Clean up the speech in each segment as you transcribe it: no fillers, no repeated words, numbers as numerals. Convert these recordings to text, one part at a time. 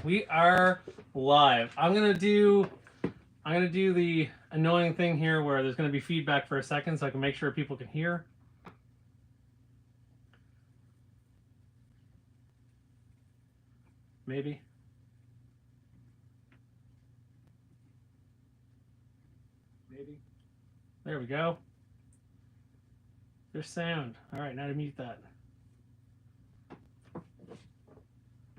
We are live. I'm gonna do the annoying thing here where there's gonna be feedback for a second, so I can make sure people can hear. Maybe. There we go. There's sound. All right, now to mute that.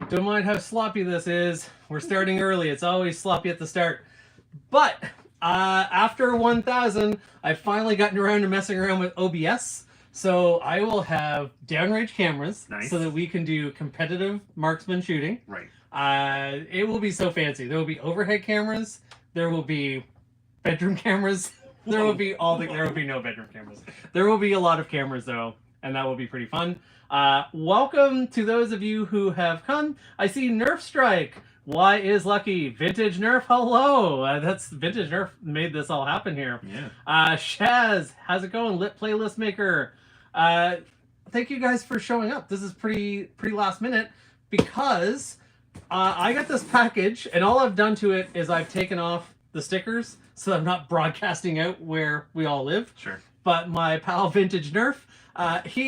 Don't mind how sloppy this is. We're starting early. It's always sloppy at the start. But after 1,000, I've finally gotten around to messing around with OBS. So I will have downrange cameras so that we can do competitive marksman shooting. Right. It will be so fancy. There will be overhead cameras. There will be bedroom cameras. There will be there will be no bedroom cameras. There will be a lot of cameras though, and that will be pretty fun. Welcome to those of you who have come. I see Nerf Strike. Why is Lucky? Vintage Nerf, hello. That's Vintage Nerf made this all happen here. Yeah. Shaz, how's it going? Lit Playlist Maker. Thank you guys for showing up. This is pretty last minute because I got this package and all I've done to it is I've taken off the stickers so I'm not broadcasting out where we all live. Sure. But my pal Vintage Nerf,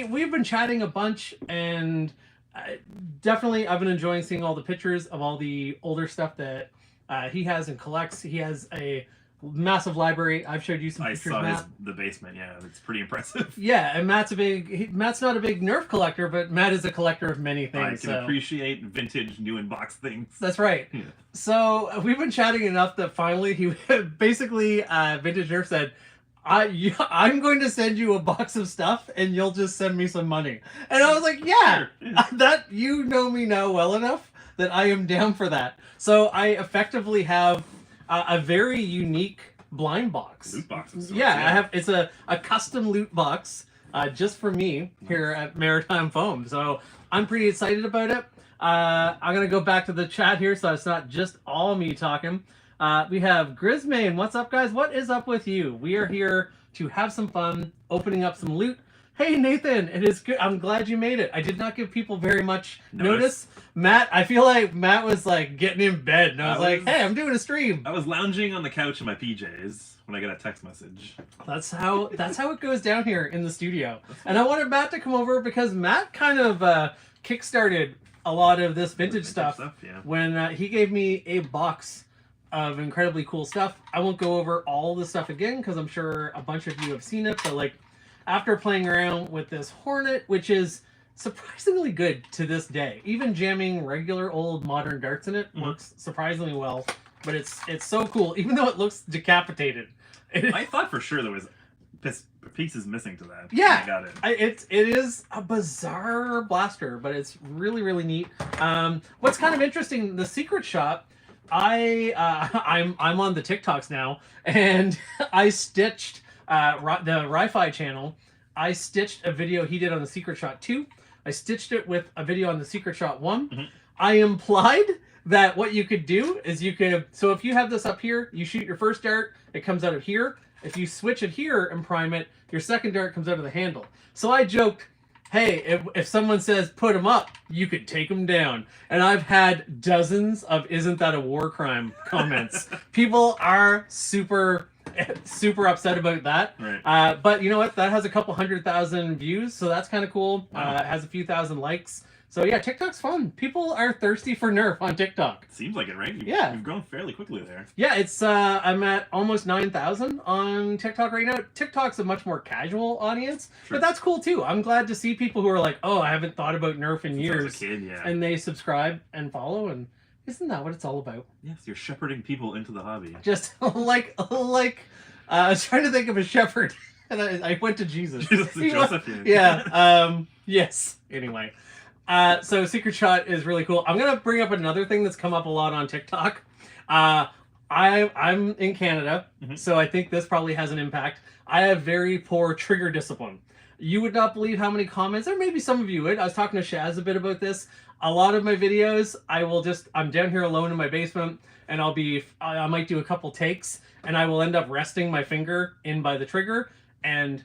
we've been chatting a bunch, and definitely I've been enjoying seeing all the pictures of all the older stuff that he has and collects. He has a massive library. I've showed you some pictures. I saw the basement. Yeah, it's pretty impressive. Yeah, and Matt's not a big Nerf collector, but Matt is a collector of many things. I can appreciate vintage new in box things. That's right. Yeah. So we've been chatting enough that finally he basically Vintage Nerf said, I'm going to send you a box of stuff and you'll just send me some money. And I was like, yeah, that you know me now well enough that I am down for that. So I effectively have a very unique blind box. Loot box of sorts, yeah, I have. It's a custom loot box just for me here at Maritime Foam. So I'm pretty excited about it. I'm going to go back to the chat here so it's not just all me talking. We have Grismain. What's up, guys? What is up with you? We are here to have some fun, opening up some loot. Hey, Nathan, it is good. I'm glad you made it. I did not give people very much notice. Matt, I feel like Matt was like getting in bed, and I was like, hey, I'm doing a stream. I was lounging on the couch in my PJs when I got a text message. That's how it goes down here in the studio. And I wanted Matt to come over because Matt kind of kickstarted a lot of this vintage stuff yeah. When he gave me a box of incredibly cool stuff. I won't go over all the stuff again because I'm sure a bunch of you have seen it, but like after playing around with this Hornet, which is surprisingly good to this day, even jamming regular old modern darts in it works surprisingly well, but it's so cool even though it looks decapitated. I thought for sure there was pieces missing to that. Yeah, I got it. It is a bizarre blaster, but it's really neat. What's kind of interesting, the secret shop, I'm on the TikToks now, and I stitched the Ri-Fi channel. I stitched a video he did on the Secret Shot 2. I stitched it with a video on the Secret Shot 1. Mm-hmm. I implied that what you could do is so if you have this up here, you shoot your first dart, it comes out of here. If you switch it here and prime it, your second dart comes out of the handle. So I joked, hey, if someone says put them up, you could take them down. And I've had dozens of isn't that a war crime comments. People are super upset about that. Right. But you know what? That has a couple 100,000 views, so that's kind of cool. Wow. It has a few thousand likes. So yeah, TikTok's fun. People are thirsty for Nerf on TikTok. Seems like it, right? You've grown fairly quickly there. Yeah, it's I'm at almost 9,000 on TikTok right now. TikTok's a much more casual audience, but that's cool too. I'm glad to see people who are like, oh, I haven't thought about Nerf in years. I was a kid, yeah. And they subscribe and follow, and isn't that what it's all about? Yes, you're shepherding people into the hobby. Just like I was trying to think of a shepherd, and I went to Jesus. Jesus and Joseph. Yeah. Yes. Anyway. So Secret Shot is really cool. I'm gonna bring up another thing that's come up a lot on TikTok. I'm in Canada, so I think this probably has an impact. I have very poor trigger discipline. You would not believe how many comments, or maybe some of you would. I was talking to Shaz a bit about this. A lot of my videos, I'm down here alone in my basement, and I might do a couple takes, and I will end up resting my finger in by the trigger, and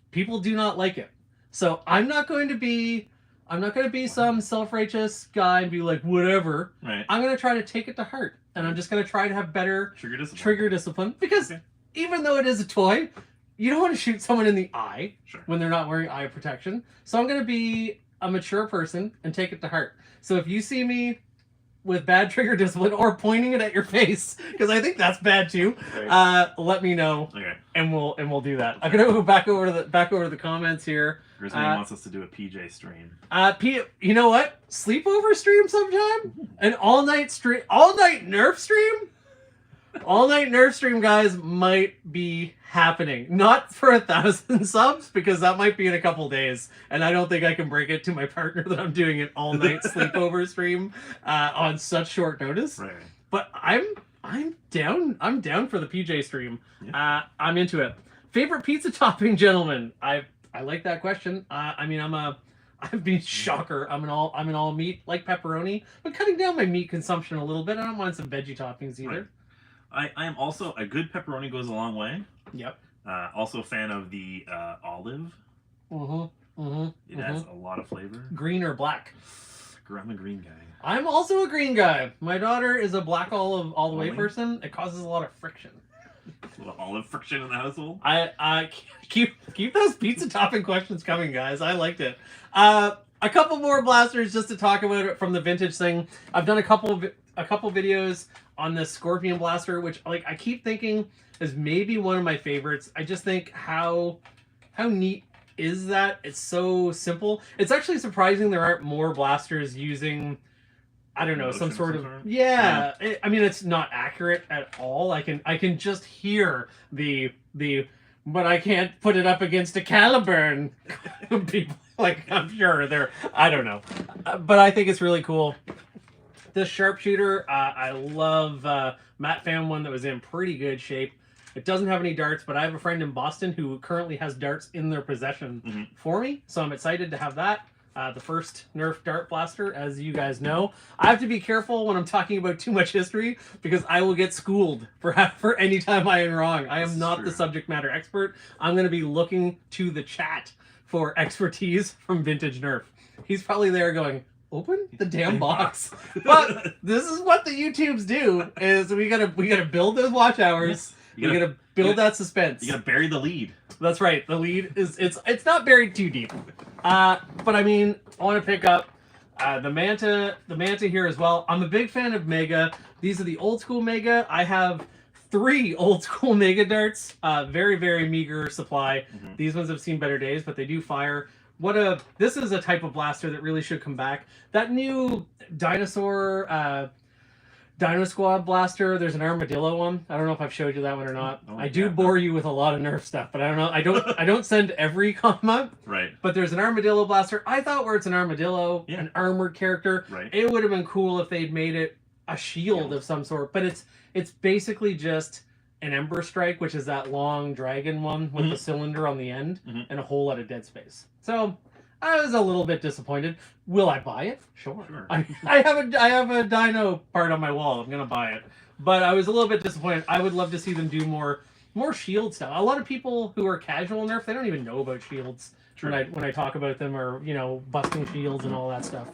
people do not like it. So I'm not going to be I'm not going to be some self-righteous guy and be like, whatever. Right. I'm going to try to take it to heart. And I'm just going to try to have better trigger discipline. Because even though it is a toy, you don't want to shoot someone in the eye when they're not wearing eye protection. So I'm going to be a mature person and take it to heart. So if you see me with bad trigger discipline or pointing it at your face, because I think that's bad too, let me know, and we'll do that. I'm gonna go back over to the comments here. Grizzly wants us to do a PJ stream. You know what? Sleepover stream sometime? An all-night Nerf stream? All-night Nerf stream, guys, might be happening. Not for 1,000 subs, because that might be in a couple days, and I don't think I can break it to my partner that I'm doing an all-night sleepover stream on such short notice. Right. But I'm down. I'm down for the PJ stream. Yeah. I'm into it. Favorite pizza topping, gentlemen? I like that question. I mean, I've been shocker. I'm an all meat, like pepperoni, but cutting down my meat consumption a little bit. I don't want some veggie toppings either. Right. I am also a good pepperoni goes a long way. Yep. Also a fan of the olive. It adds a lot of flavor. Green or black? I'm a green guy. I'm also a green guy. My daughter is a black olive all the way person. It causes a lot of friction. A little olive friction in the household. I keep those pizza topping questions coming, guys. I liked it. A couple more blasters just to talk about it from the vintage thing. I've done a couple videos on this Scorpion blaster, which I keep thinking is maybe one of my favorites. I just think how neat is that? It's so simple. It's actually surprising there aren't more blasters using, I don't know, some sort of yeah. I mean, it's not accurate at all. I can just hear the but I can't put it up against a Caliburn. People I'm sure they're, I don't know, but I think it's really cool. This sharpshooter, I love. Matt found one that was in pretty good shape. It doesn't have any darts, but I have a friend in Boston who currently has darts in their possession for me, so I'm excited to have that. The first Nerf dart blaster, as you guys know. I have to be careful when I'm talking about too much history, because I will get schooled for any time I am wrong. I am not the subject matter expert. I'm going to be looking to the chat for expertise from Vintage Nerf. He's probably there going, open the damn box. But this is what the YouTubes do, is we gotta build those watch hours. We gotta build that suspense. You gotta bury the lead. That's right. The lead is it's not buried too deep. But I mean, I want to pick up the Manta here as well. I'm a big fan of Mega. These are the old school Mega. I have 3 old school Mega darts. Very, very meager supply. These ones have seen better days, but they do fire. This is a type of blaster that really should come back. That new Dino Squad blaster, there's an Armadillo one. I don't know if I've showed you that one or not. I do bore you with a lot of Nerf stuff, but I don't know. I don't send every comment. Right. But there's an Armadillo blaster. I thought where it's an Armadillo, an armored character, it would have been cool if they'd made it a shield of some sort. But it's basically just an Ember Strike, which is that long dragon one with the cylinder on the end and a whole lot of dead space. So I was a little bit disappointed. Will I buy it? Sure. I have a dino part on my wall. I'm gonna buy it. But I was a little bit disappointed. I would love to see them do more shield stuff. A lot of people who are casual Nerf, they don't even know about shields when I talk about them, or busting shields and all that stuff.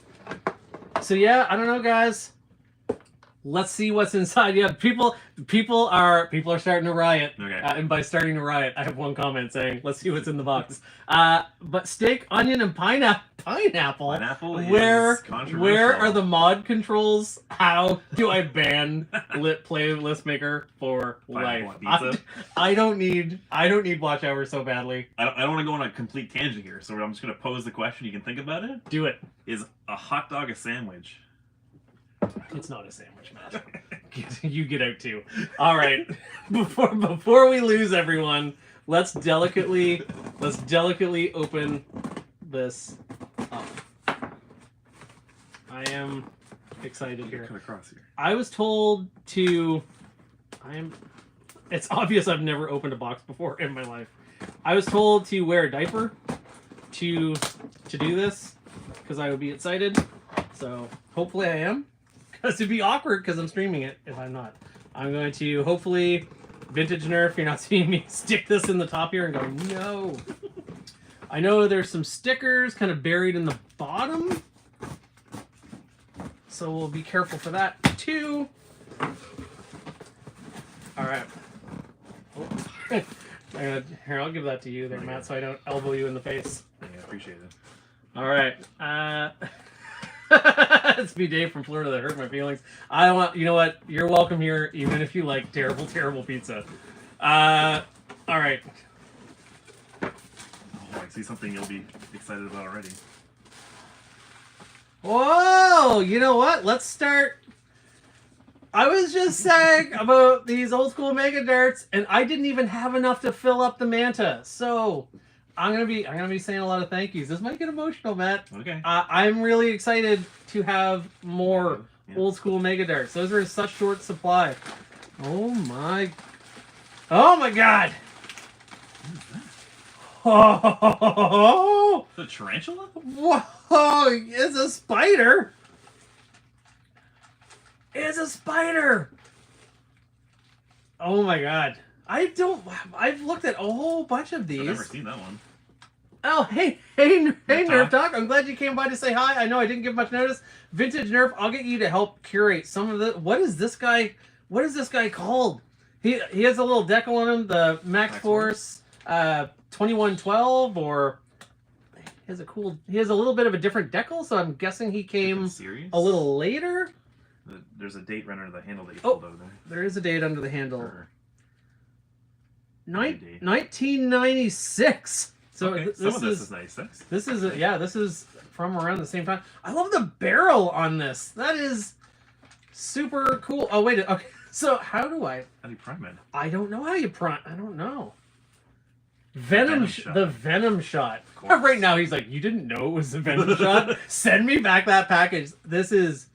So yeah, I don't know, guys. Let's see what's inside. Yeah, people are starting to riot. Okay. And by starting to riot, I have one comment saying, "Let's see what's in the box." But steak, onion, and pineapple. Pineapple. Where are the mod controls? How do I ban playlist maker for life? I don't need watch hours so badly. I don't want to go on a complete tangent here, so I'm just going to pose the question. You can think about it. Do it. Is a hot dog a sandwich? It's not a sandwich, Matt. You get out too. All right. Before we lose everyone, let's delicately open this up. I am excited here. Cut across here. I was told to. It's obvious I've never opened a box before in my life. I was told to wear a diaper to do this because I would be excited. So hopefully I am. Because it'd be awkward because I'm streaming it if I'm not. I'm going to, hopefully, Vintage Nerf, you're not seeing me stick this in the top here and go, no. I know there's some stickers kind of buried in the bottom. So we'll be careful for that too. All right. Oh. Here, I'll give that to you there, Matt, so I don't elbow you in the face. Yeah, I appreciate it. All right. It's me, Dave from Florida. That hurt my feelings. You know what? You're welcome here, even if you like terrible, terrible pizza. All right. Oh, I see something you'll be excited about already. Whoa! You know what? Let's start. I was just saying about these old school Mega Darts, and I didn't even have enough to fill up the Manta. So I'm gonna be saying a lot of thank yous. This might get emotional, Matt. Okay. I'm really excited to have more old school Mega Darts. Those are in such short supply. Oh my God! Oh, the tarantula? Whoa! It's a spider. It's a spider. Oh my God! I've looked at a whole bunch of these. I've never seen that one. Oh, hey, Nerf Talk. I'm glad you came by to say hi. I know I didn't give much notice. Vintage Nerf, I'll get you to help curate some of the... What is this guy called? He has a little decal on him, the Max Force 2112, or... He has a little bit of a different decal, so I'm guessing he came a little later. There's a date runner under the handle that you pulled over there. There is a date under the handle. 1996. So okay. Some of this is 96. This is from around the same time. I love the barrel on this. That is super cool. Oh wait, okay. So how do you prime it? I don't know how you prime. I don't know. The Venom shot. Right now he's like, you didn't know it was the Venom shot? Send me back that package. This is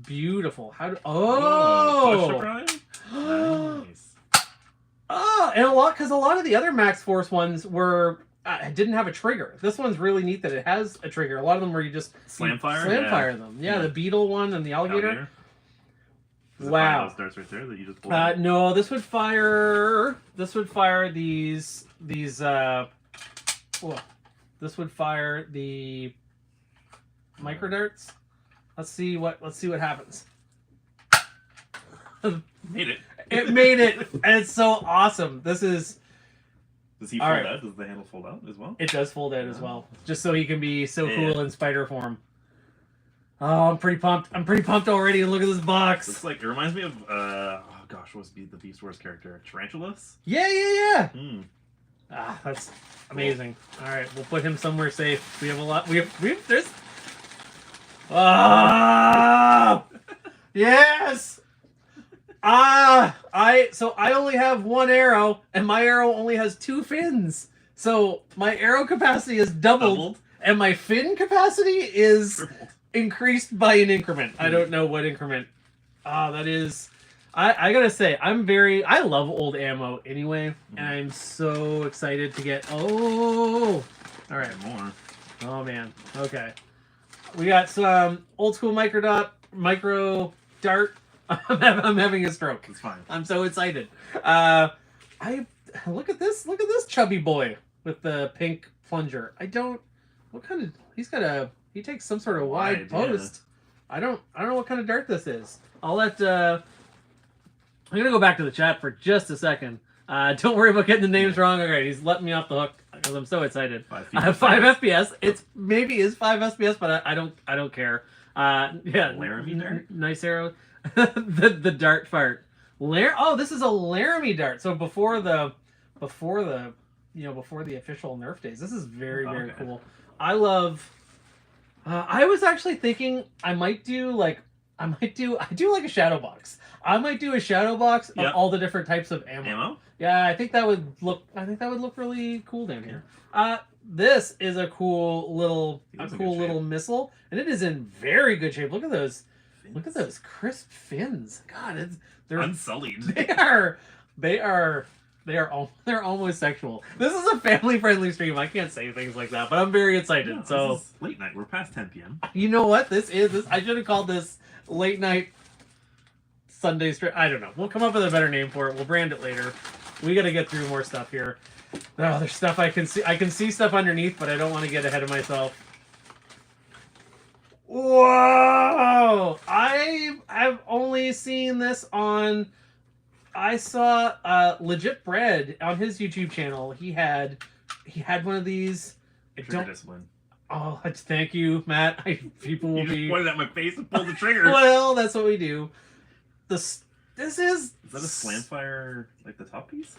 beautiful. Nice. Oh, and a lot of the other Max Force ones were didn't have a trigger. This one's really neat that it has a trigger. A lot of them where you just slam fire them. Yeah, the beetle one and the alligator. Wow. Those darts right there that you just pulled no, this would fire these this would fire the micro darts. Let's see what happens. Made it. It made it, and it's so awesome. This is. Does he fold out? Does the handle fold out as well? It does fold out as well, just so he can be so cool in spider form. Oh, I'm pretty pumped. I'm pretty pumped already. And look at this box. It's like it reminds me of what's the Beast Wars character? Tarantulas? Yeah. That's amazing. All right, we'll put him somewhere safe. We have a lot. There's. Yes. I only have one arrow, and my arrow only has 2 fins. So my arrow capacity is doubled. And my fin capacity is tripled. Increased by an increment. I don't know what increment. That is. I gotta say, I love old ammo anyway, and I'm so excited to get. Oh, all right, more. Oh man, okay. We got some old school micro dart. I'm having a stroke. It's fine. I'm so excited. Look at this chubby boy with the pink plunger. He takes some sort of wide post. I don't know what kind of dart this is. I'm gonna go back to the chat for just a second. Don't worry about getting the names wrong. Okay, he's letting me off the hook because I'm so excited. 5 FPS. It maybe is 5 FPS, but I don't care. Laramie dart. Nice arrow. the dart fart. This is a Laramie dart. So before the official Nerf days. This is very cool. I love. I was actually thinking I do like a shadow box. I might do a shadow box of all the different types of ammo. Yeah, I think that would look really cool down here. This is a cool little missile, and it is in very good shape. Look at those. Fins. Look at those crisp fins. God, they're unsullied. They are almost sexual. This is a family-friendly stream. I can't say things like that, but I'm very excited. This is late night. We're past 10 p.m. You know what? This I should have called this late night Sunday stream. I don't know. We'll come up with a better name for it. We'll brand it later. We got to get through more stuff here. Oh, there's stuff I can see. I can see stuff underneath, but I don't want to get ahead of myself. Whoa! I've only seen this on. I saw Legit Bread on his YouTube channel. He had one of these. Trigger discipline. Oh, thank you, Matt. People will you just be pointed at my face and pulled the trigger. Well, that's what we do. This is that a Slamfire, like the top piece?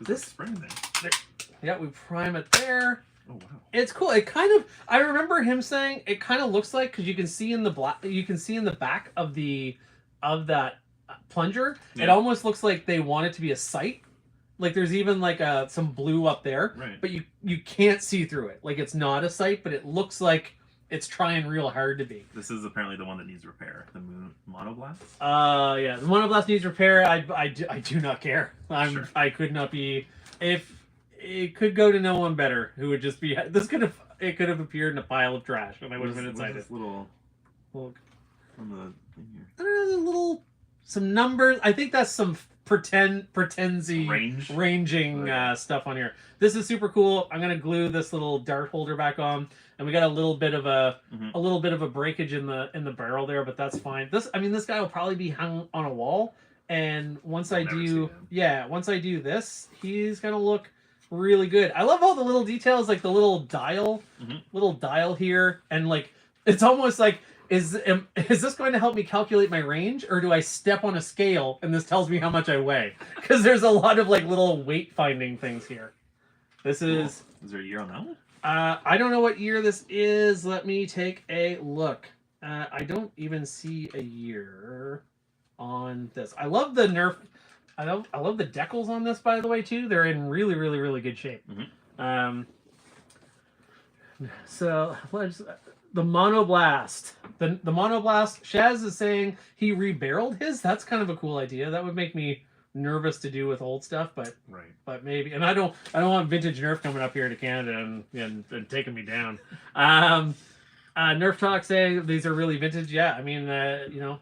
This spring there. Yeah, we prime it there. Oh wow. It's cool. It kind of, I remember him saying it kind of looks like, because you can see in the back of that plunger, it almost looks like they want it to be a sight. Like there's even like some blue up there, right. But you can't see through it. Like it's not a sight, but it looks like it's trying real hard to be. This is apparently the one that needs repair. The Monoblast. Yeah, the Monoblast needs repair. I do not care. Sure. I could not be, if it could go to no one better, who would just be it could have appeared in a pile of trash and I would have been inside this it. Little Look. On the thing here. I don't know, some numbers. I think that's some pretendsy ranging stuff on here. This is super cool. I'm gonna glue this little dart holder back on, and we got a little bit of a breakage in the barrel there, but that's fine. This guy will probably be hung on a wall, and once I do this, he's gonna look really good. I love all the little details, like the little dial here, and like it's almost like, is this going to help me calculate my range, or do I step on a scale and this tells me how much I weigh? Because there's a lot of like little weight finding things here. This is. Is there a year on that one? I don't know what year this is. Let me take a look. I don't even see a year on this. I love the Nerf. I love the decals on this, by the way, too. They're in really, really, really good shape. So let's. The Monoblast. The Monoblast, Shaz is saying he rebarreled his. That's kind of a cool idea. That would make me nervous to do with old stuff, but maybe. And I don't want Vintage Nerf coming up here to Canada and taking me down. Nerf Talk saying these are really vintage. Yeah, I mean,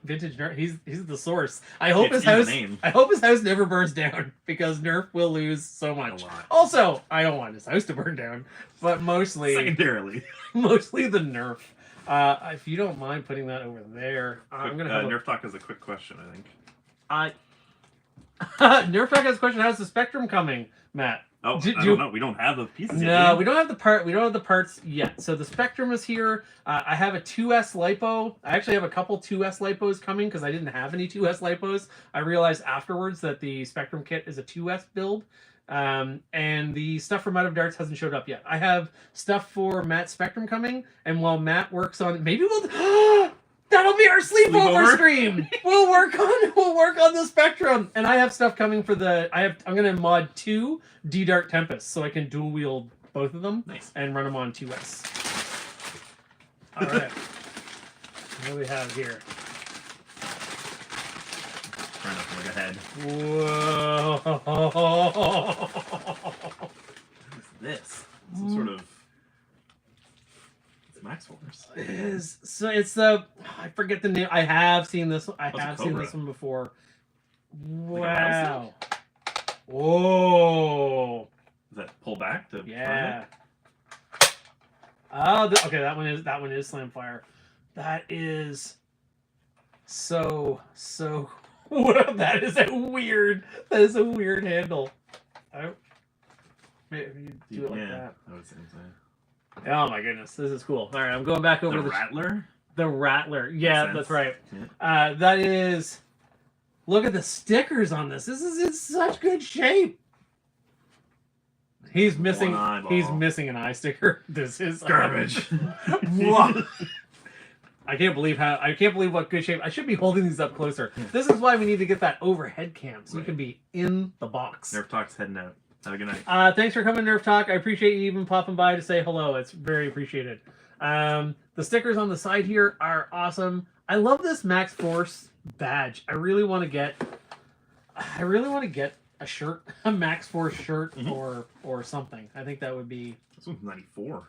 Vintage Nerf. He's the source. I hope his house never burns down, because Nerf will lose so much. Also, I don't want his house to burn down, but mostly secondarily. Mostly the Nerf. If you don't mind putting that over there, I'm gonna have Nerf Talk has a quick question, I think. Nerf Talk has a question. How's the Spectrum coming, Matt? Oh, I don't know. We don't have the pieces yet. No, we don't have the part. We don't have the parts yet. So the Spectrum is here. I have a 2S lipo. I actually have a couple 2S lipos coming because I didn't have any 2S lipos. I realized afterwards that the Spectrum kit is a 2S build. And the stuff from Out of Darts hasn't showed up yet. I have stuff for Matt's Spectrum coming, and while Matt works on, maybe we'll that'll be our sleepover stream. We'll work on the Spectrum, and I have stuff coming for I'm gonna mod 2 D-Dart Tempests so I can dual wield both of them. Nice. And run them on 2S. All right. What do we have here? Trying not to look ahead. Whoa! What is this? Some sort of. It's Max Force. It is. So it's the. I forget the name. I have seen this. I have seen this one before. Wow! Whoa! Does that pull back to? Yeah. Oh, okay. That one is Slamfire. That is so. That is a weird handle. Maybe you do it like that. I would say so. Oh my goodness, this is cool. All right, I'm going back over the Rattler. The Rattler, yeah, that's right. Yeah. That is. Look at the stickers on this. This is in such good shape. He's missing an eye sticker. This is garbage. I can't believe what good shape. I should be holding these up closer. This is why we need to get that overhead cam so you can be in the box. Nerf Talk's heading out. Have a good night. Thanks for coming, Nerf Talk. I appreciate you even popping by to say hello. It's very appreciated. The stickers on the side here are awesome. I love this Max Force badge. I really want to get a shirt, a Max Force shirt, or something. I think that would be. This one's 94.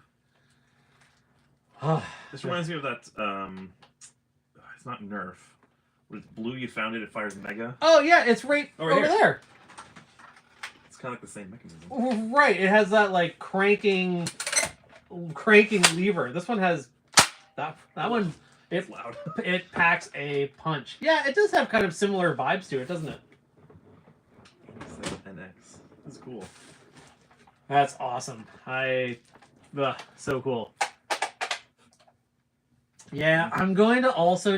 This reminds me of that. It's not Nerf. When it's blue, you found it. It fires mega. Oh yeah, it's right over there. It's kind of like the same mechanism. Right. It has that like cranking lever. This one has that one. It's loud. It packs a punch. Yeah, it does have kind of similar vibes to it, doesn't it? It's like NX. That's cool. That's awesome. So cool. Yeah, I'm gonna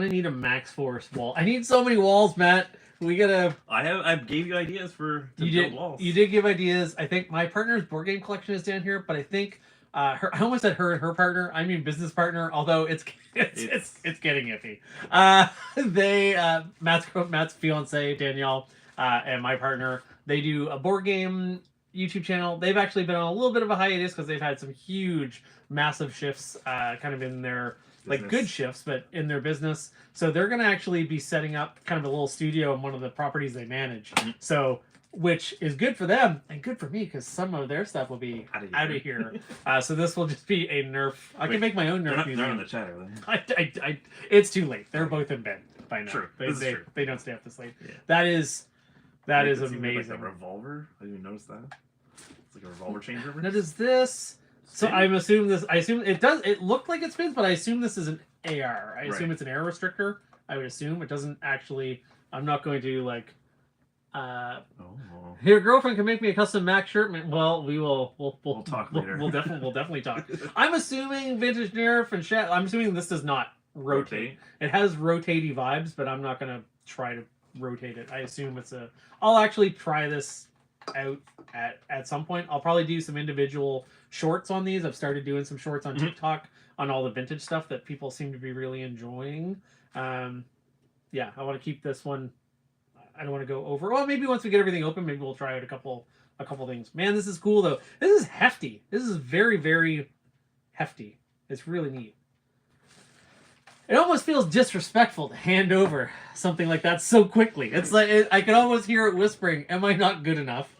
need a max force wall. I need so many walls, Matt. We gotta. I gave you ideas to build walls. You did give ideas. I think my partner's board game collection is down here, but I think I almost said her and her partner. I mean business partner. Although it's getting iffy. Matt's fiance Danielle and my partner. They do a board game YouTube channel. They've actually been on a little bit of a hiatus because they've had some huge, massive shifts, kind of in their like good shifts, but in their business. So they're going to actually be setting up kind of a little studio in one of the properties they manage. Mm-hmm. So, which is good for them and good for me because some of their stuff will be out of here. So this will just be a Nerf. I can make my own Nerf. They're in the chat, are they? It's too late. They're both in bed by now. True. They don't stay up this late. Yeah. That is amazing. Like a revolver. I didn't even notice that. It's like a revolver changer. What is this? So I assume it does. It looked like it spins, but I assume this is an AR. I assume it's an air restrictor. I would assume it doesn't actually. I'm not going to like. Your girlfriend can make me a custom Mac shirt. Well, we'll talk later. We'll definitely talk. I'm assuming Vintage Nerf and Chat. I'm assuming this does not rotate. It has rotatey vibes, but I'm not gonna try to rotate it. I assume it's a. I'll actually try this out at some point. I'll probably do some individual shorts on these. I've started doing some shorts on TikTok on all the vintage stuff that people seem to be really enjoying. Yeah, I want to keep this one. I don't want to go over. Well, maybe once we get everything open, maybe we'll try out a couple things. Man, this is cool though. This is hefty. This is very, very hefty. It's really neat. It almost feels disrespectful to hand over something like that so quickly. It's like I can almost hear it whispering, "Am I not good enough?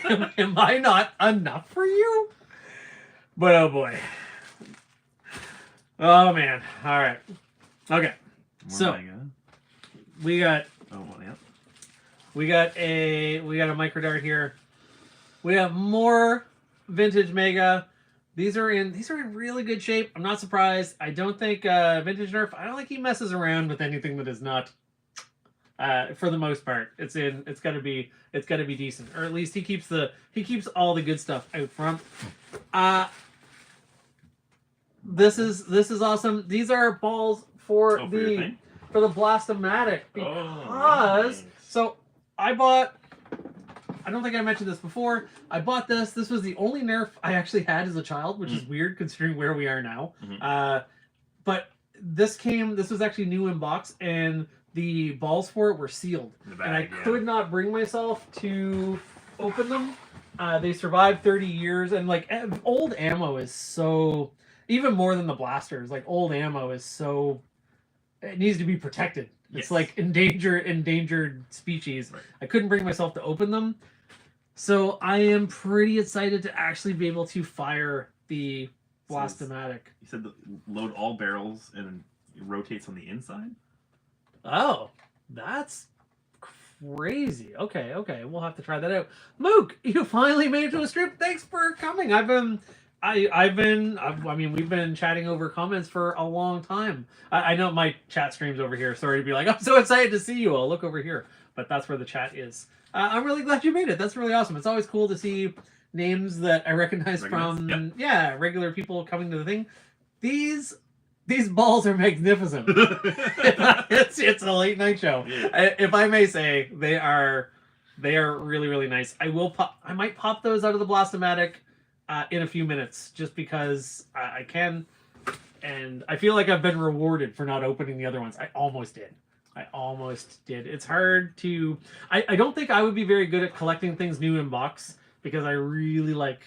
Am I not enough for you?" But oh boy. Oh man. All right. Okay. So we got. Oh yeah. We got a micro dart here. We have more vintage Mega. These are in really good shape. I'm not surprised. I don't think Vintage Nerf. I don't think he messes around with anything that is not. For the most part, it's got to be decent, or at least he keeps all the good stuff out front. This is awesome. These are balls for the Blastomatic because so I bought. I don't think I mentioned this before. I bought this. This was the only Nerf I actually had as a child, which is weird considering where we are now. But this was actually new in box, and the balls for it were sealed. And I could not bring myself to open them. They survived 30 years, and like old ammo is so, even more than the blasters, like old ammo is so, it needs to be protected. It's like endangered species. Right. I couldn't bring myself to open them. So I am pretty excited to actually be able to fire the Blastomatic. You said load all barrels and it rotates on the inside? Oh, that's crazy. Okay. We'll have to try that out. Mook, you finally made it to a strip. Thanks for coming. We've been chatting over comments for a long time. I know my chat stream's over here. Sorry to be like, I'm so excited to see you all. Look over here. But that's where the chat is. I'm really glad you made it. That's really awesome. It's always cool to see names that I recognize from regular people coming to the thing. These balls are magnificent. it's a late night show. Yeah. If I may say, they are really, really nice. I might pop those out of the Blastomatic in a few minutes, just because I can, and I feel like I've been rewarded for not opening the other ones. I almost did. It's hard to. I don't think I would be very good at collecting things new in box because I really like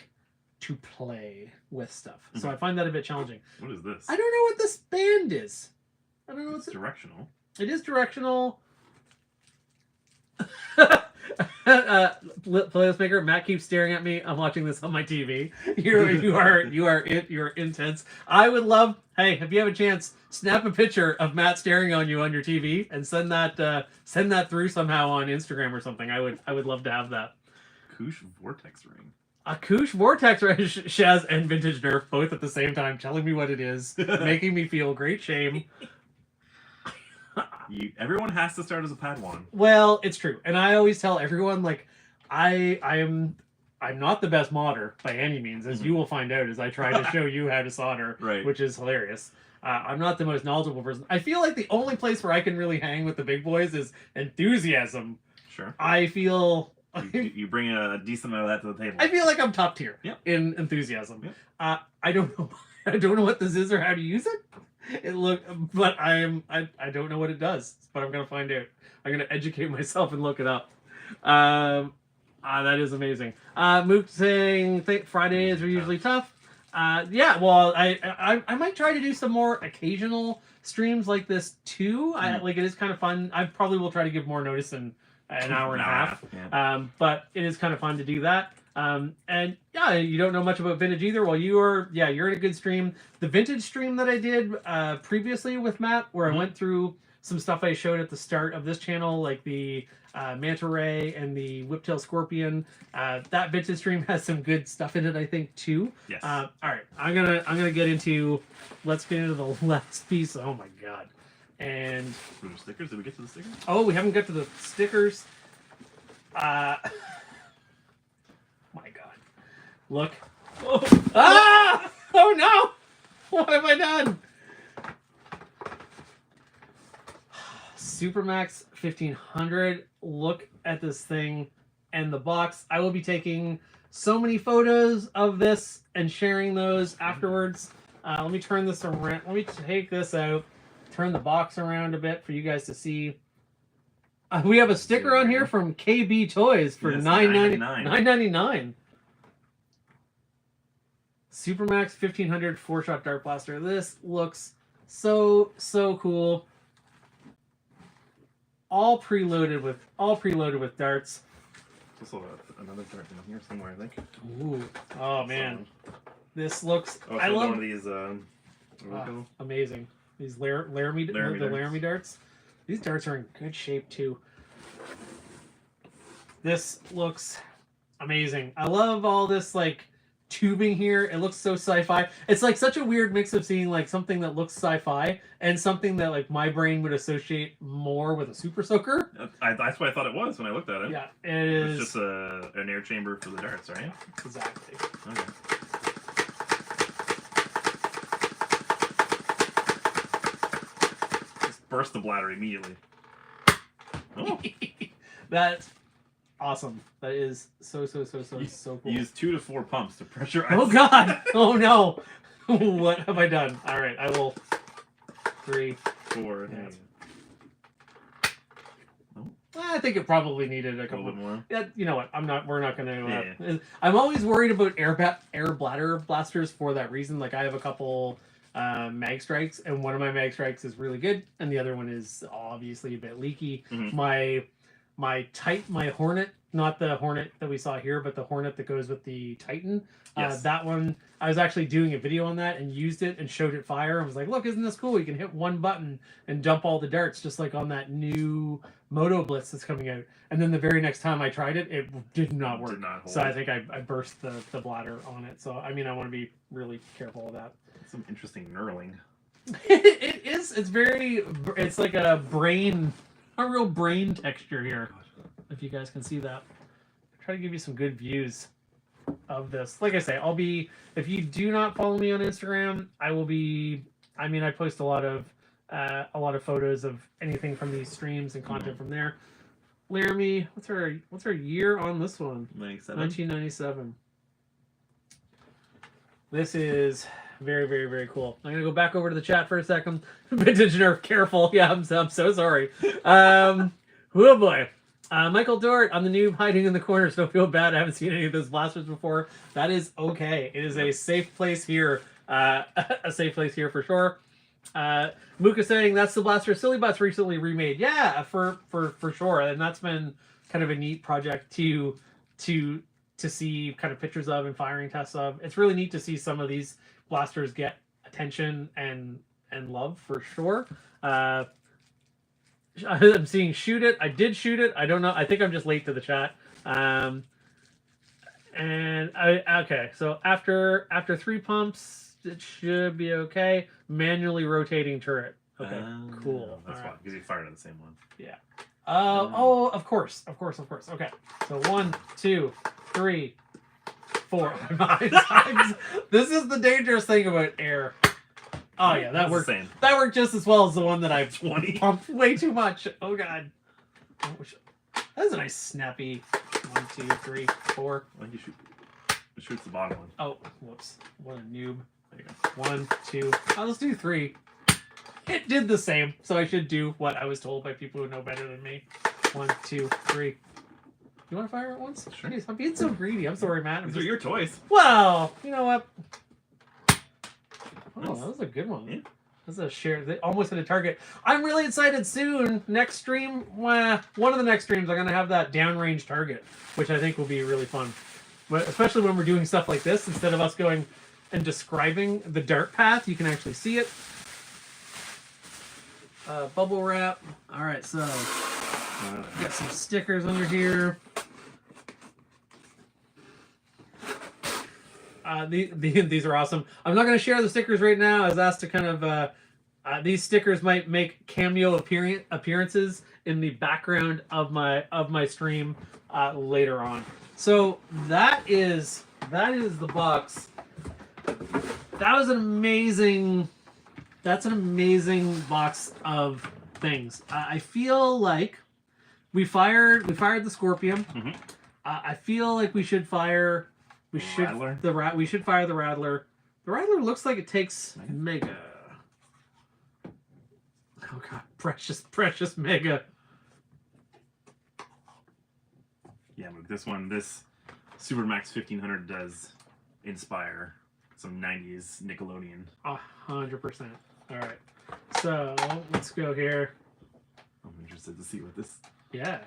to play with stuff. So I find that a bit challenging. What is this? I don't know what this band is. I don't know. It's directional. It is directional. Playlist maker Matt keeps staring at me. I'm watching this on my TV. You're intense. I would love. Hey, if you have a chance, snap a picture of Matt staring on you on your TV and send that through somehow on Instagram or something. I would love to have that. Koosh Vortex Ring. A Koosh Vortex Ring, Shaz and Vintage Nerf both at the same time, telling me what it is, making me feel great shame. Everyone has to start as a Padawan. Well, it's true, and I always tell everyone like, I'm not the best modder by any means, as you will find out as I try to show you how to solder, right. which is hilarious. I'm not the most knowledgeable person. I feel like the only place where I can really hang with the big boys is enthusiasm. Sure. I feel you bring a decent amount of that to the table. I feel like I'm top tier in enthusiasm. I don't know. I don't know what this is or how to use it. But I don't know what it does. But I'm gonna find out. I'm gonna educate myself and look it up. That is amazing. Mook saying Fridays are usually tough. Yeah, well, I might try to do some more occasional streams like this too. Like it is kind of fun. I probably will try to give more notice in an hour and a half. Yeah. But it is kind of fun to do that. And yeah, you don't know much about vintage either. Well, you're in a good stream. The vintage stream that I did previously with Matt, where I went through some stuff I showed at the start of this channel, like the manta ray and the whiptail scorpion. That vintage stream has some good stuff in it, I think, too. Yes. All right, I'm gonna get into. Let's get into the last piece. Oh my god. And stickers. Did we get to the stickers? Oh, we haven't got to the stickers. My God. Look. Oh. Ah! Oh no! What have I done? Supermax 1500. Look at this thing and the box. I will be taking so many photos of this and sharing those afterwards. Let me turn this around. Let me take this out. Turn the box around a bit for you guys to see. We have a sticker on here from KB Toys for $9.99. Supermax 1500 4-shot dart blaster. This looks so cool. All preloaded with darts. There's also another dart in here somewhere, I think. Ooh. Oh man. This looks. Oh, I love one of these. Amazing. These Laramie darts. These darts are in good shape too. This looks amazing. I love all this like tubing here. It looks so sci-fi. It's like such a weird mix of seeing like something that looks sci-fi and something that like my brain would associate more with a super soaker. That's what I thought it was when I looked at it. Yeah, it is. It's just an air chamber for the darts, right? Exactly. Okay. Just burst the bladder immediately. Oh. That's awesome. That is so cool. Use 2 to 4 pumps to pressurize. Oh god! Oh no! What have I done? All right, I will. 3, 4. Yeah. I think it probably needed a couple bit more. Yeah, you know what? We're not going to. I'm always worried about air bladder blasters for that reason. Like I have a couple mag strikes, and one of my mag strikes is really good, and the other one is obviously a bit leaky. Mm-hmm. My Hornet, not the Hornet that we saw here, but the Hornet that goes with the Titan. Yes. That one, I was actually doing a video on that and used it and showed it fire. I was like, look, isn't this cool? You can hit one button and dump all the darts, just like on that new Monoblast that's coming out. And then the very next time I tried it, it did not work. So I think I burst the bladder on it. So, I mean, I want to be really careful of that. Some interesting knurling. It is. It's like a real brain texture here. If you guys can see that. I'll try to give you some good views of this. Like I say, if you do not follow me on Instagram, I post a lot of photos of anything from these streams and content from there. Laramie, what's her year on this one? 1997. This is very cool. I'm gonna go back over to the chat for a second. Vintage Nerf, careful. Yeah, I'm so sorry. Oh boy. Michael Dort, I'm the noob hiding in the corners. Don't feel bad. I haven't seen any of those blasters before. That is okay. It is a safe place here. A safe place here for sure. Mook is saying that's the blaster Silly Butts recently remade. Yeah, for sure. And that's been kind of a neat project to see kind of pictures of and firing tests of. It's really neat to see some of these blasters get attention and love for sure. I'm seeing shoot it. I did shoot it. I don't know. I think I'm just late to the chat. And okay, so after 3 pumps, it should be okay. Manually rotating turret. Okay, cool. That's fine because you fired at the same one. Yeah. Oh, of course. Okay, so 1, 2, 3, 4. This is the dangerous thing about air. Oh yeah, that worked. That worked just as well as the one that I 20 pumped way too much. Oh god. That's a nice snappy 1, 2, 3, 4. Why don't you shoot? It shoots the bottom one. Oh, whoops. What a noob. There you go. 1, 2. Oh, let's do 3. It did the same, so I should do what I was told by people who know better than me. 1, 2, 3. You want to fire at once? Sure. Jeez, I'm being so greedy. I'm sorry, Matt. These are your toys. Well, you know what? Oh, Nice. that was a good one. Yeah. That's a share. They almost hit a target. I'm really excited soon. Next stream, one of the next streams, I'm going to have that downrange target, which I think will be really fun. But especially when we're doing stuff like this, instead of us going and describing the dart path, you can actually see it. Bubble wrap. All right, so got some stickers under here. These are awesome. I'm not going to share the stickers right now. I was asked to kind of these stickers might make cameo appearances in the background of my stream later on. So that is the box. That's an amazing box of things. I feel like we fired the Scorpion. Mm-hmm. I feel like we should fire. We should fire the Rattler. The Rattler looks like it takes Mega. Oh god, precious Mega. Yeah, but this Supermax 1500 does inspire some 90s Nickelodeon. 100%. All right, so let's go here. I'm interested to see what this. Yeah.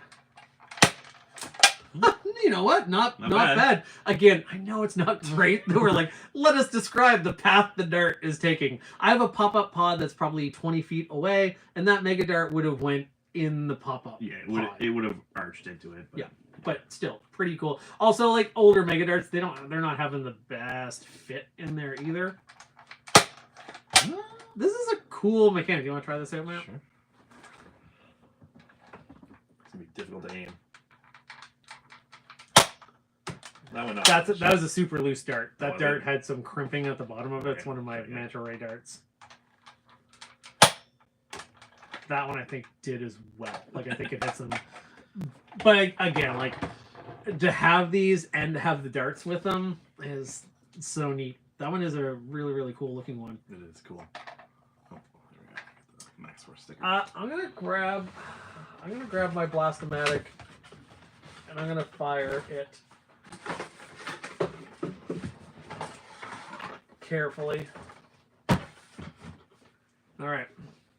You know what? Not bad. Again, I know it's not great. We're like, let us describe the path the dart is taking. I have a pop-up pod that's probably 20 feet away, and that Mega Dart would have went in the pop-up. Yeah, it would have arched into it. But... Yeah, but still pretty cool. Also, like older Mega Darts, they're not having the best fit in there either. This is a cool mechanic. You want to try this out, Matt? Sure. It's gonna be difficult to aim. That was a super loose dart. That dart had some crimping at the bottom of it. It's one of my Manta Ray darts. That one I think did as well. Like I think it had some. But again, like to have these and to have the darts with them is so neat. That one is a really, really cool looking one. It is cool. Oh, there we go. The Max Force sticker. I'm gonna grab my Blastomatic and I'm gonna fire it carefully. All right,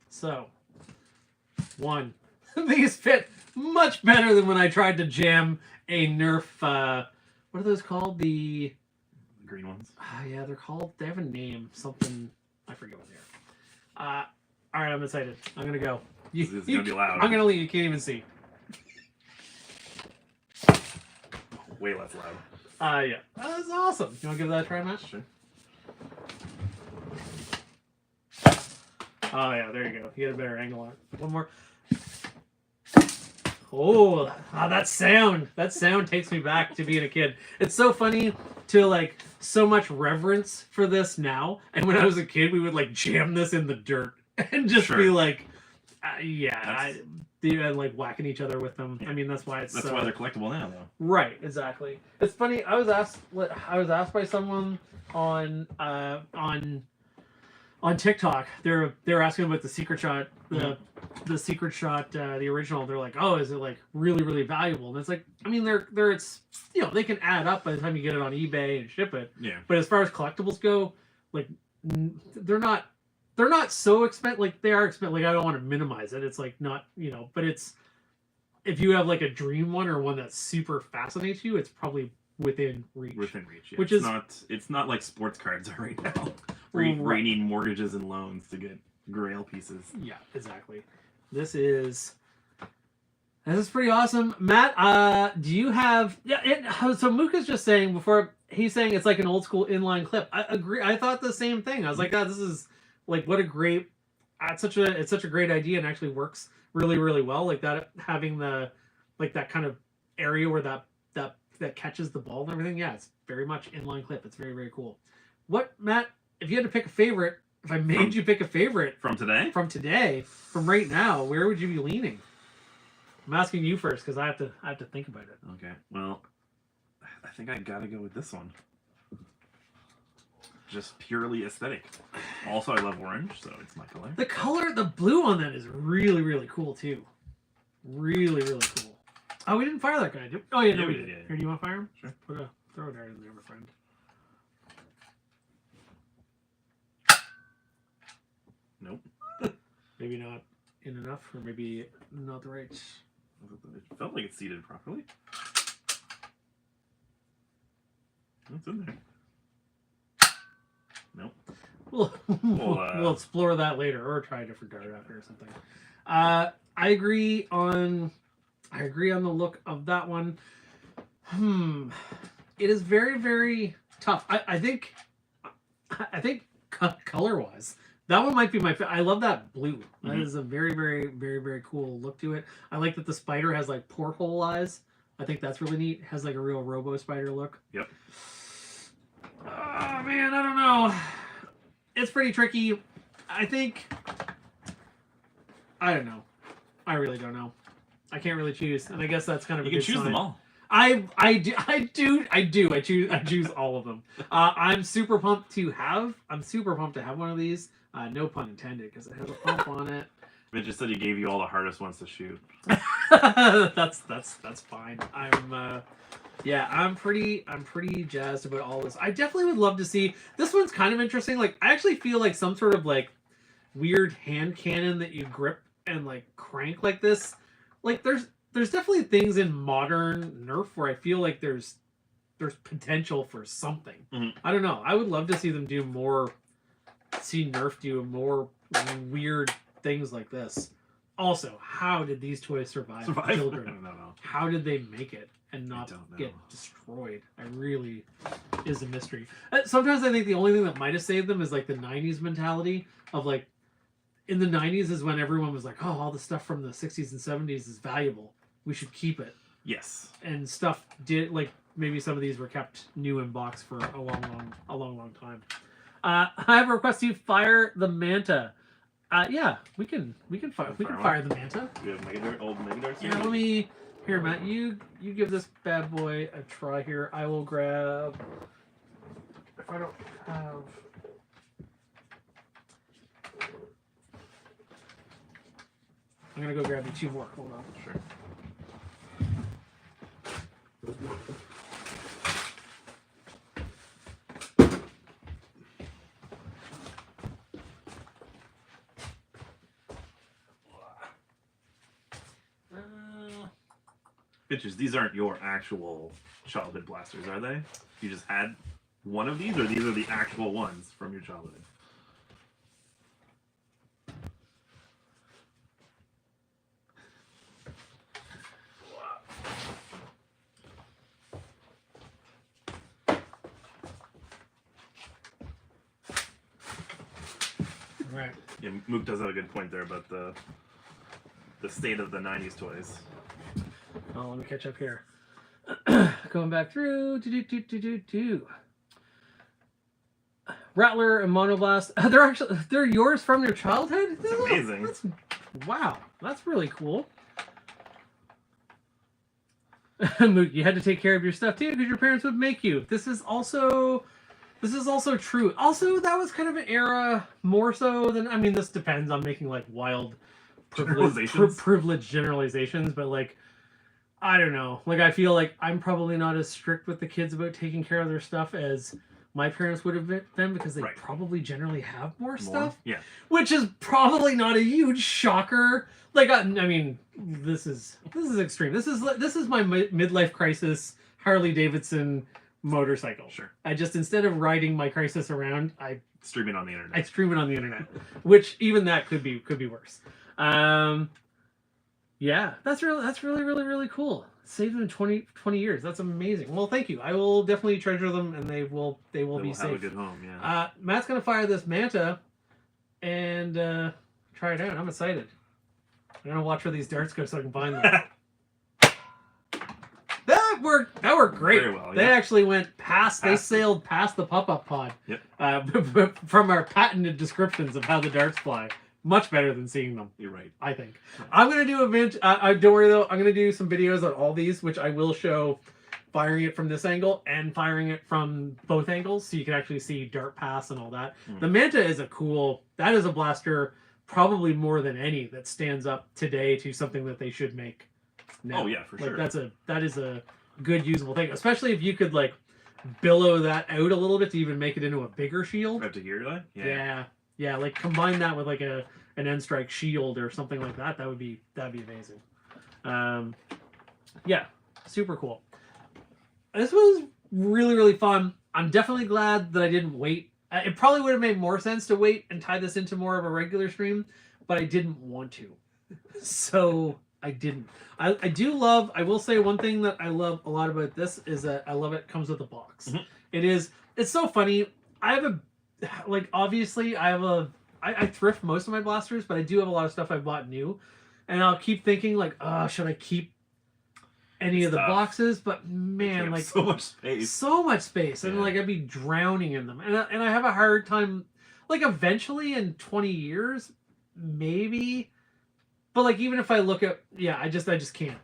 so 1. These fit much better than when I tried to jam a Nerf. What are those called? The green ones. Yeah, they're called. They have a name. Something. I forget what they are. All right, I'm excited. I'm gonna go. It's gonna be loud. I'm gonna leave. You can't even see. Way less loud. Yeah. That's awesome. You want to give that a try, Matt? Sure. Oh, yeah, there you go. You get a better angle on it. One more. Oh, that sound. That sound takes me back to being a kid. It's so funny to, like, so much reverence for this now. And when I was a kid, we would, like, jam this in the dirt and just be like, and like whacking each other with them. Yeah. I mean, that's why it's. That's why they're collectible now, though. Right, exactly. It's funny. I was asked by someone on TikTok. They're asking about the Secret Shot, the Secret Shot, the original. They're like, oh, is it like really, really valuable? And it's like, I mean, it's they can add up by the time you get it on eBay and ship it. Yeah. But as far as collectibles go, like they're not so expensive. Like they are expensive. Like I don't want to minimize it. It's like not, but it's, if you have like a dream one or one that super fascinates you, it's probably within reach. Within reach, yeah. Which is it's not like sports cards are right now. Where you need mortgages and loans to get grail pieces. Yeah, exactly. This is This is pretty awesome, Matt. Do you have? So Mook is just saying before he's saying it's like an old school inline clip. I agree. I thought the same thing. I was like, this is like what a great. It's such a great idea and actually works really really well. Like that having the like that kind of area where that catches the ball and everything. Yeah, it's very much inline clip. It's very very cool. What, Matt? If you had to pick a favorite, if I made you pick a favorite from today, from right now, where would you be leaning? I'm asking you first because I have to think about it. Okay. Well, I think I gotta go with this one. Just purely aesthetic. Also, I love orange, so it's my color. The blue on that is really really cool too. Really really cool. Oh, we didn't fire that guy. Oh yeah, no, we did. Yeah. Here, do you want to fire him? Sure. Throw a dart in there, my friend. Nope. Maybe not in enough, or maybe not the right. It felt like it's seated properly. What's in there? Nope. We'll explore that later, or try a different dart after or something. I agree on the look of that one. It is very very tough. I think color wise, that one might be my favorite. I love that blue. That is a very very very very cool look to it. I like that the spider has like porthole eyes. I think that's really neat. It has like a real robo spider look. Yep. Oh man, I don't know. It's pretty tricky. I don't know. I really don't know. I can't really choose, and I guess that's kind of you can choose them all. I choose all of them. I'm super pumped to have one of these. No pun intended, because it has a pump on it. Mitch just said he gave you all the hardest ones to shoot. that's fine. I'm pretty jazzed about all this. I definitely would love to see. This one's kind of interesting. Like, I actually feel like some sort of like weird hand cannon that you grip and like crank like this. Like there's definitely things in modern Nerf where I feel like there's potential for something. I don't know. I would love to see them do more. See Nerf do more weird things like this. Also, how did these toys survive children? I don't know. How did they make it and not get destroyed? I really is a mystery. Sometimes I think the only thing that might have saved them is like the 90s mentality of like, in the 90s is when everyone was like, oh, all the stuff from the 60s and 70s is valuable. We should keep it. Yes. And stuff did, like, maybe some of these were kept new in box for a long time. I have a request to fire the Manta. Yeah, we can fire the Manta. We have old Mega Darts. Yeah, here, Matt, you give this bad boy a try here. I will grab, if I don't have, I'm gonna go grab you 2 more. Hold on. Sure. Bitches, these aren't your actual childhood blasters, are they? You just had one of these, or these are the actual ones from your childhood? Right. Yeah, Mook does have a good point there about the state of the 90s toys. Oh, let me catch up here. Going back through. Rattler and Monoblast. They're yours from your childhood? That's amazing. Wow, that's really cool. Mook, you had to take care of your stuff too because your parents would make you. This is also true. Also, that was kind of an era more so than, I mean, this depends on making like wild privileged generalizations, but like, I don't know. Like, I feel like I'm probably not as strict with the kids about taking care of their stuff as my parents would have been because they probably generally have more stuff. Yeah. Which is probably not a huge shocker. Like, I mean, this is extreme. This is my midlife crisis Harley Davidson motorcycle. Sure. I just, instead of riding my crisis around, I stream it on the internet. I stream it on the internet, which even that could be worse. Yeah, that's really cool. Save them 20 years. That's amazing. Well, thank you. I will definitely treasure them, and they will They be will have a safe. good home. Yeah. Matt's gonna fire this Manta and try it out. I'm excited. I'm gonna watch where these darts go so I can find them. That worked great. Very well, They yeah. actually went past. They Past it. sailed past the pop-up pod. Yep. From our patented descriptions of how the darts fly. Much better than seeing them. You're right. I think. I'm gonna do a don't worry though. I'm gonna do some videos on all these, which I will show firing it from this angle and firing it from both angles, so you can actually see dart pass and all that. The Manta is that is a blaster, probably more than any that stands up today to something that they should make now. Oh yeah, for sure. That is a good usable thing, especially if you could like billow that out a little bit to even make it into a bigger shield. Have to hear that? Yeah, like combine that with like an end strike shield or something like that. That'd be amazing. Yeah, super cool. This was really fun. I'm definitely glad that I didn't wait. It probably would have made more sense to wait and tie this into more of a regular stream, but I didn't want to. So I didn't. I will say one thing that I love a lot about this is that I love it comes with a box. Mm-hmm. It's so funny. Obviously I thrift most of my blasters, but I do have a lot of stuff I bought new. And I'll keep thinking like, should I keep any of the boxes? But man, like so much space. And like I'd be drowning in them. And I have a hard time, like eventually in 20 years, maybe. But like even if I look at I just can't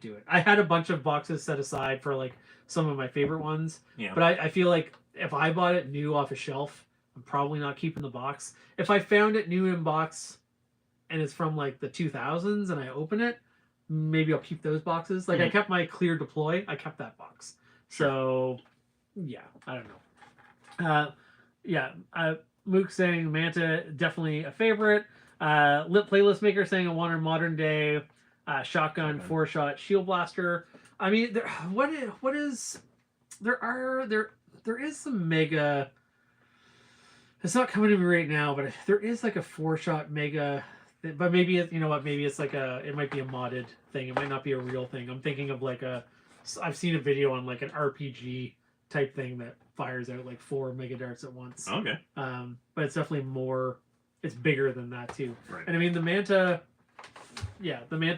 do it. I had a bunch of boxes set aside for like some of my favorite ones. Yeah. But I feel like if I bought it new off a shelf, I'm probably not keeping the box. If I found it new in box and it's from like the 2000s and I open it, maybe I'll keep those boxes. Like I kept my clear deploy, I kept that box. So yeah, I don't know. Mook saying Manta definitely a favorite. Lit Playlist Maker saying I want a modern day shotgun 4-shot shield blaster. I mean, there is some mega. It's not coming to me right now, but there is like a 4-shot mega. But maybe maybe it's like it might be a modded thing. It might not be a real thing. I'm thinking of like I've seen a video on like an RPG type thing that fires out like 4 mega darts at once. Okay. But it's definitely more. It's bigger than that too. Right. And I mean the Manta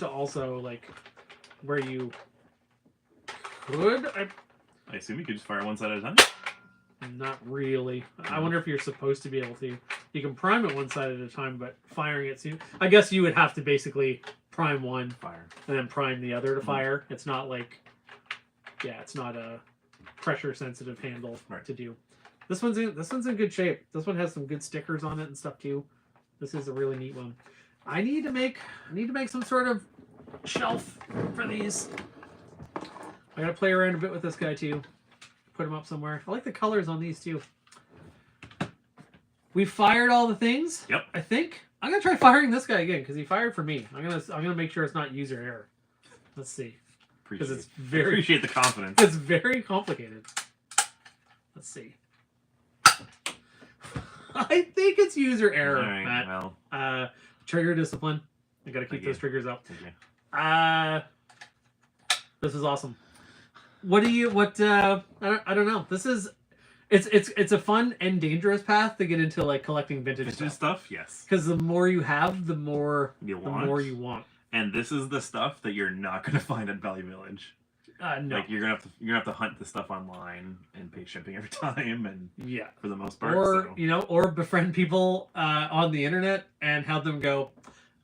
also like where you could. I assume you could just fire one side at a time. Not really. I wonder if you're supposed to be able to. You can prime it one side at a time, but firing it. I guess you would have to basically prime one, fire, and then prime the other to fire. It's not like, it's not a pressure sensitive handle to do. This one's in good shape. This one has some good stickers on it and stuff too. This is a really neat one. I need to make some sort of shelf for these. I gotta play around a bit with this guy too. Put him up somewhere. I like the colors on these too. We fired all the things. Yep. I think I'm gonna try firing this guy again because he fired for me. I'm gonna make sure it's not user error. Let's see. Because it's appreciate the confidence. It's very complicated. Let's see. I think it's user error. All right, Matt. well. Trigger discipline. I gotta keep those triggers up. Thank you. This is awesome. I don't know. This is it's a fun and dangerous path to get into like collecting vintage stuff. Yes. Because the more you have, the more you want. And this is the stuff that you're not going to find at Value Village. No. Like you're gonna have to hunt the stuff online and pay shipping every time, and for the most part, or befriend people on the internet and have them go,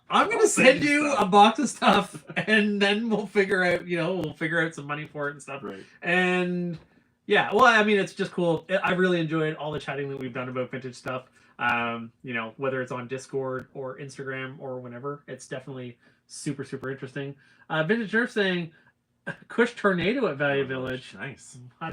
I'm gonna send you a box of stuff, and then we'll figure out some money for it and stuff. Right. And it's just cool. I really enjoyed all the chatting that we've done about vintage stuff. Whether it's on Discord or Instagram or whenever, it's definitely super interesting. Vintage Nerf saying, Kush Tornado at Value Village. Nice. I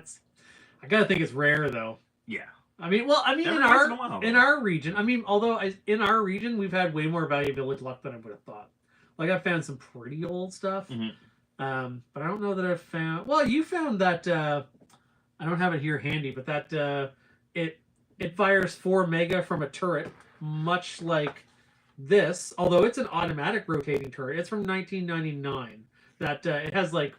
gotta think it's rare though. Yeah. In our region, in our region, we've had way more Value Village luck than I would have thought. Like I've found some pretty old stuff, but I don't know that I've found. Well, you found that. I don't have it here handy, but that it fires 4 mega from a turret, much like this, although it's an automatic rotating turret, it's from 1999. That it has like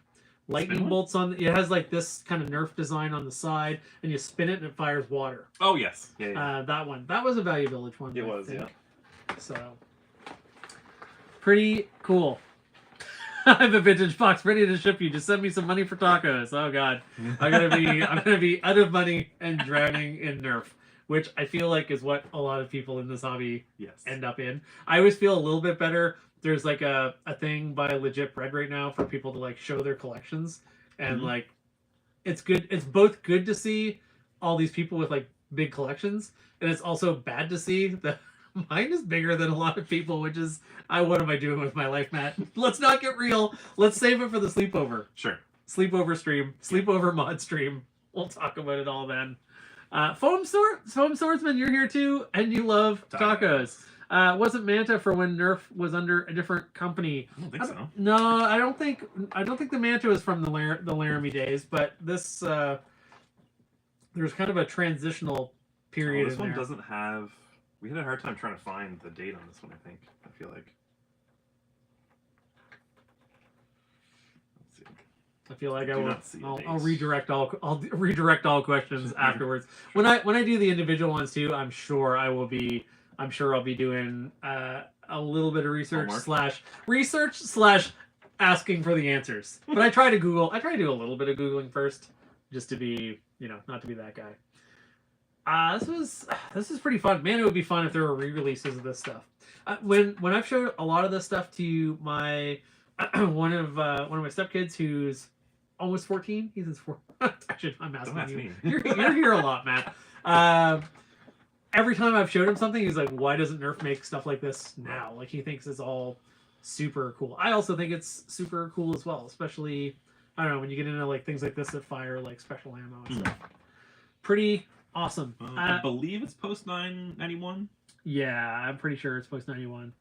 lightning bolts on. It has like this kind of Nerf design on the side, and you spin it and it fires water. Oh yes, yeah. That one. That was a Value Village one. It I was, think. yeah. So pretty cool. I have a vintage box ready to ship you. Just send me some money for tacos. Oh god, I'm gonna be out of money and drowning in Nerf, which I feel like is what a lot of people in this hobby end up in. I always feel a little bit better. There's like a thing by Legit Bread right now for people to like show their collections, and like it's good. It's both good to see all these people with like big collections, and it's also bad to see that mine is bigger than a lot of people, which is, what am I doing with my life, Matt? Let's not get real. Let's save it for the sleepover. Sure. Sleepover stream. Sleepover mod stream. We'll talk about it all then. Foam Swordsman, you're here too, and you love tacos. Wasn't Manta for when Nerf was under a different company? I don't think so. No, I don't think the Manta was from the Laramie days, but this there's kind of a transitional period. This one doesn't have. We had a hard time trying to find the date on this one, I think. I feel like. Let's see. I feel like I'll redirect all questions afterwards. When I do the individual ones too, I'm sure I'll be doing a little bit of research slash asking for the answers. But I try to do a little bit of Googling first, just to be, not to be that guy. This is pretty fun. Man, it would be fun if there were re-releases of this stuff. When I've showed a lot of this stuff to my one of my stepkids who's almost 14. He's in 4. Actually, I'm asking you. You're here a lot, Matt. Every time I've showed him something, he's like, "Why doesn't Nerf make stuff like this now?" Like he thinks it's all super cool. I also think it's super cool as well, especially I don't know when you get into like things like this that fire like special ammo and stuff. Pretty awesome. I believe it's post 991. Yeah, I'm pretty sure it's post 91.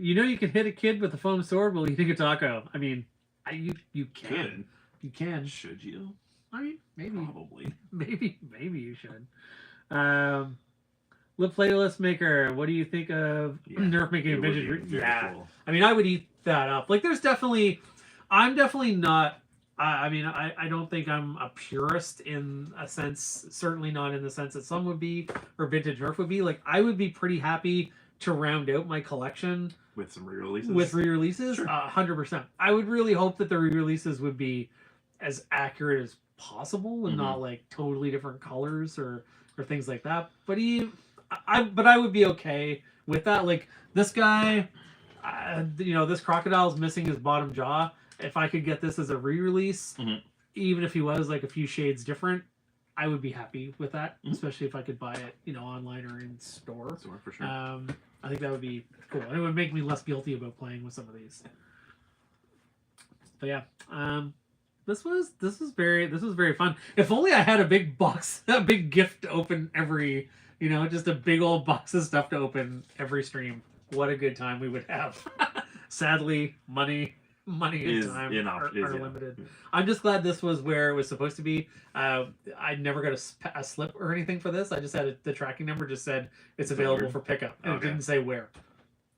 You can hit a kid with a foam sword while eating a taco. I mean, you can. Good. You can. Should you? I mean, maybe. Probably. Maybe you should. Lip Playlist Maker, what do you think of Nerf making a vintage? Cool. I mean, I would eat that up. Like, I'm definitely not. I don't think I'm a purist in a sense. Certainly not in the sense that some would be, or Vintage Nerf would be. Like, I would be pretty happy to round out my collection with some re-releases. 100%. I would really hope that the re-releases would be as accurate as possible and not like totally different colors or things like that. But I would be okay with that. Like this guy, this crocodile's missing his bottom jaw. If I could get this as a re-release, even if he was like a few shades different, I would be happy with that, especially if I could buy it, online or in store. For sure. I think that would be cool. And it would make me less guilty about playing with some of these. But yeah, this was very fun. If only I had a big box, a big gift to open every, just a big old box of stuff to open every stream. What a good time we would have. Sadly, money and time are limited. Yeah. I'm just glad this was where it was supposed to be. I never got a slip or anything for this. I just had the tracking number just said it's available for pickup, and it didn't say where.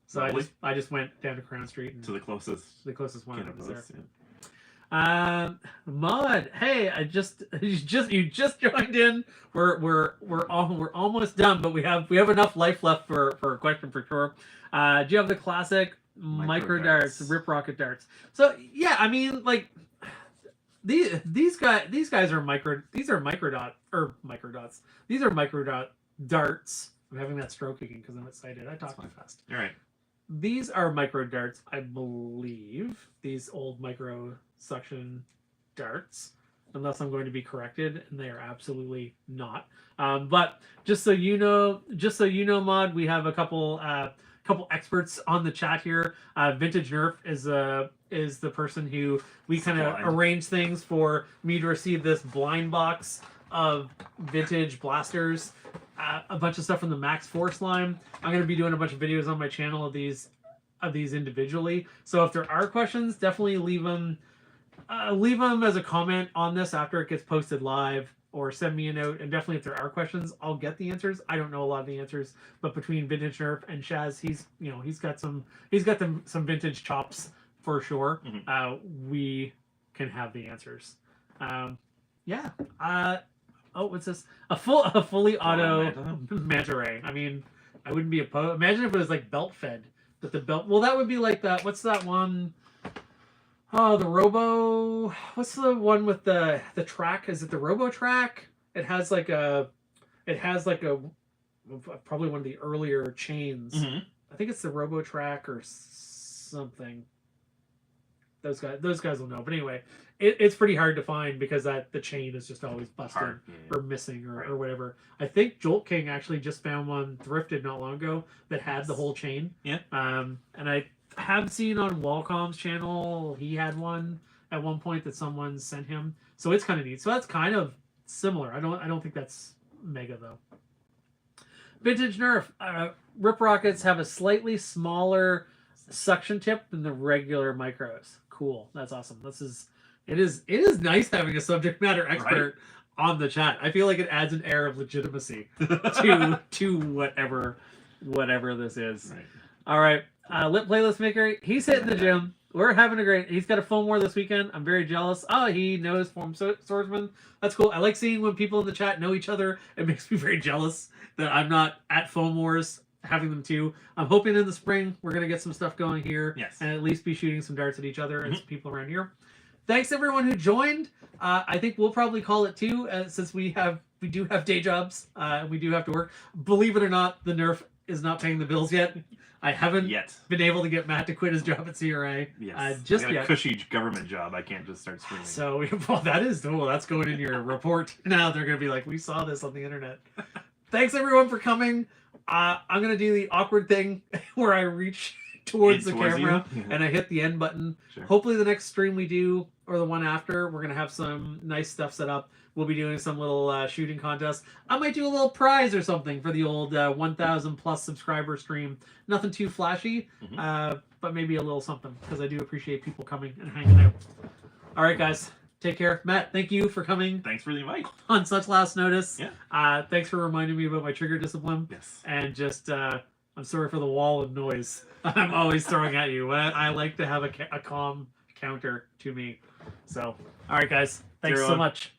So I just went down to Crown Street and to the closest one that was there. Yeah. Mod, hey, you just joined in. We're almost done, but we have enough life left for a question for sure. Do you have the classic micro darts, rip rocket darts? So yeah, I mean, like these guys are micro darts. I'm having that stroke again because I'm excited. I talk too fast. All right. These are micro darts, I believe. These old micro suction darts, unless I'm going to be corrected, and they are absolutely not. But just so you know, Mod, we have a couple experts on the chat here. Vintage Nerf is the person who we kind of arrange things for me to receive this blind box of vintage blasters, a bunch of stuff from the Max Force line. I'm going to be doing a bunch of videos on my channel of these individually. So if there are questions, definitely leave them as a comment on this after it gets posted live. or send me a note. And definitely, if there are questions, I'll get the answers. I don't know a lot of the answers, but between Vintage Nerf and Shaz, he's got some vintage chops for sure. We can have the answers. Yeah. Oh, what's this? A fully auto manta ray. I mean, I wouldn't be opposed. Imagine if it was like belt fed, but the belt. Well, that would be like that. What's that one? Oh, the Robo. What's the one with the track? Is it the Robo track? It has like a. Probably one of the earlier chains. I think it's the Robo track or something. Those guys will know. But anyway, it's pretty hard to find because the chain is just always busted or missing or whatever. I think Jolt King actually just found one thrifted not long ago that had the whole chain. Yeah. And I have seen on Wallcom's channel he had one at one point that someone sent him. So it's kind of neat. So that's kind of similar. I don't think that's mega though. Vintage Nerf. Rip Rockets have a slightly smaller suction tip than the regular micros. Cool. That's awesome. It is nice having a subject matter expert on the chat. I feel like it adds an air of legitimacy to whatever this is. Right. All right. Lit Playlist Maker, he's hitting the gym. We're having a great. He's got a Foam War this weekend. I'm very jealous. Oh, he knows Foam Swordsman. That's cool. I like seeing when people in the chat know each other. It makes me very jealous that I'm not at Foam Wars having them too. I'm hoping in the spring we're gonna get some stuff going here, and at least be shooting some darts at each other and some people around here. Thanks everyone who joined. I think we'll probably call it too, since we do have day jobs. We do have to work. Believe it or not, the Nerf is not paying the bills yet. I haven't been able to get Matt to quit his job at CRA. Just I got a cushy government job. I can't just start screaming. So that's going in your report. Now they're gonna be like, we saw this on the internet. Thanks everyone for coming. I'm gonna do the awkward thing where I reach towards the camera and I hit the end button. Hopefully the next stream we do or the one after, we're gonna have some nice stuff set up. We'll be doing some little shooting contests. I might do a little prize or something for the old 1,000 plus subscriber stream. Nothing too flashy, but maybe a little something because I do appreciate people coming and hanging out. All right, guys. Take care. Matt, thank you for coming. Thanks for the invite. On such last notice. Thanks for reminding me about my trigger discipline. And just, I'm sorry for the wall of noise I'm always throwing at you. I like to have a calm counter to me. So, all right, guys. Thanks so much.